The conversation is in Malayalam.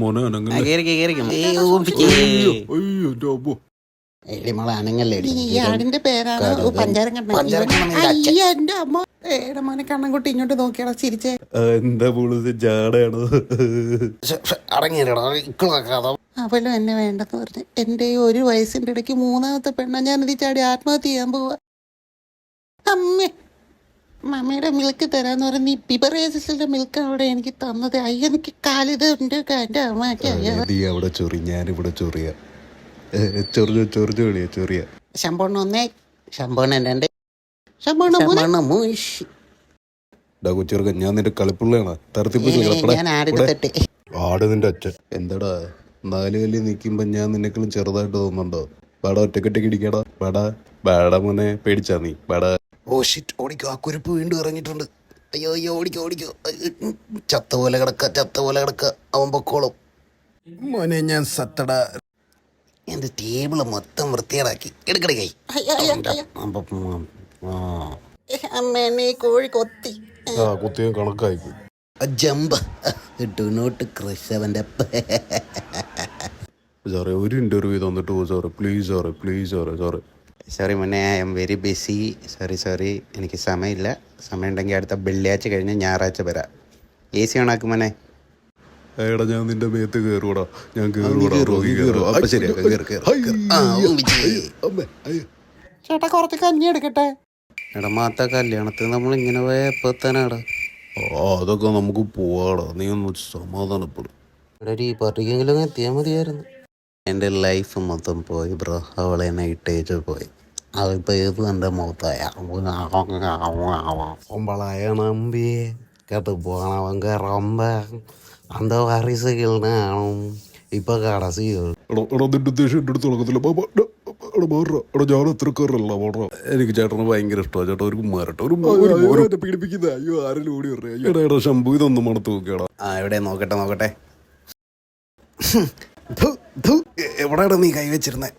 മോനെ അനങ്ങല്ലേ? മോളെ അനങ്ങല്ലേടി. ഈ ആടിന്റെ പേരാണ് പഞ്ചാരം എന്റെ അമ്മ മോനെ കണ്ണൻകുട്ടി ഇങ്ങോട്ട് നോക്കിയാണോ ചിരിച്ചേ? എന്താ പോളത് ജാടയാണോ? അവളും എന്നെ വേണ്ടെന്ന് പറഞ്ഞു. എന്റെ ഒരു വയസ്സിന്റെ ഇടയ്ക്ക് മൂന്നാമത്തെ പെണ്ണ ഞാനത് ചാടി ആത്മഹത്യ ചെയ്യാൻ പോവാ. അമ്മേ, മമ്മിയുടെ മിൽക്ക് തരാന്ന് പറഞ്ഞ് ഈ ബിബറേജസിന്റെ മിൽക്ക് അവിടെ എനിക്ക് തന്നത്. അയ്യ എനിക്ക് കാലിത് ഉണ്ട്. എന്റെ അമ്മയ്ക്ക് അവിടെ ചൊറി, ഞാനിവിടെ ചൊറിയ ചൊറിയ. ശമ്പൂർണ്ണ ഒന്നേ, ശമ്പൂർണ്ണ രണ്ട്, ശമ്പൂർണ്ണ കൊച്ചിറക്ക, ഞാൻ നിന്റെ കളിപ്പിള്ളയാണ്. ആട് നിന്റെ അച്ഛൻ. എന്താടാ 4 കല്ലിൽ നിൽക്കുമ്പോ ഞാൻ നിന്നെക്കാളും ചെറുതായിട്ട് തോന്നുന്നുണ്ടോ? വേടാ ഒറ്റക്കെട്ടേക്ക് ഇടിക്കടാ. വേടാ മോനെ, പേടിച്ചാ നീ? വേടാ. ഓ ഷിറ്റ്, ഓടിക്കോ. ആ കുരുപ്പ് വീണ്ടും ഇറങ്ങിയിട്ടുണ്ട്. അയ്യോ ഓടിക്കോ. ചത്ത പോലെ കിടക്ക. അവൻ പൊക്കോളും. മോനെ ഞാൻ സത്തടാ. എന്റെ ടേബിള് മൊത്തം വൃത്തികേടാക്കി. എടുക്കട കൈ. അമ്മേ, നീ കോഴി കൊത്തി. കുത്തിയും കണക്കായി. ജമ്പ് ഡു നോട്ട് ക്രഷ് അവന്റെ. സാറേ, ഒരു ഇന്റർവ്യൂ തന്നിട്ട് പോ സാറേ. പ്ലീസ് സാറേ. സോറി മോനെ, I am very busy. Sorry, എനിക്ക് സമയമില്ല. സമയം ഉണ്ടെങ്കിൽ അടുത്ത വെള്ളിയാഴ്ച കഴിഞ്ഞ് ഞായറാഴ്ച വരാം. AC ഓണാക്കും മോനെ. എടാ, ഞാൻ നിന്റെ മേത്ത് കയറൂടാ. ഞാൻ ചേട്ടാ കുറച്ച് കഞ്ഞി എടുക്കട്ടെ? എടാ മാത്ത, കല്യാണത്തിന് നമ്മൾ ഇങ്ങനെ പോയ എപ്പോ എത്താനാടാ? അതൊക്കെ നമുക്ക് പോവാടാ. നീ ഒന്ന് സമാധാനപ്പെടും. ഇവിടെ ഒരു പാർട്ടിക്കെങ്കിലും എത്തിയാൽ മതിയായിരുന്നു. എൻ്റെ ലൈഫ് മൊത്തം പോയി ബ്രോ. അവളെ നൈറ്റേജ് പോയി. അതിപ്പോൾ ഏത് എൻ്റെ മുഖത്തായ നമ്പിയെ കേട്ട് പോകണവങ്ക റൊമ്പ அந்த வாரிசுகள்னாலும் இப்போ கடைசிகள். ഞാൻ അത്രക്കാരല്ല. എനിക്ക് ചേട്ടന് ഭയങ്കര ഇഷ്ടമാണ്. ചേട്ടാ ഒരു കുമാരട്ടോ, പീഡിപ്പിക്കുന്ന. അയ്യോ, ആരെങ്കിലും ഓടി വരണേ. ശംഭു, ഇതൊന്നും മണത്ത് നോക്കിയാടാ. എവിടെ നോക്കട്ടെ. എവിടെയാണ് നീ കൈവച്ചിരുന്നേ?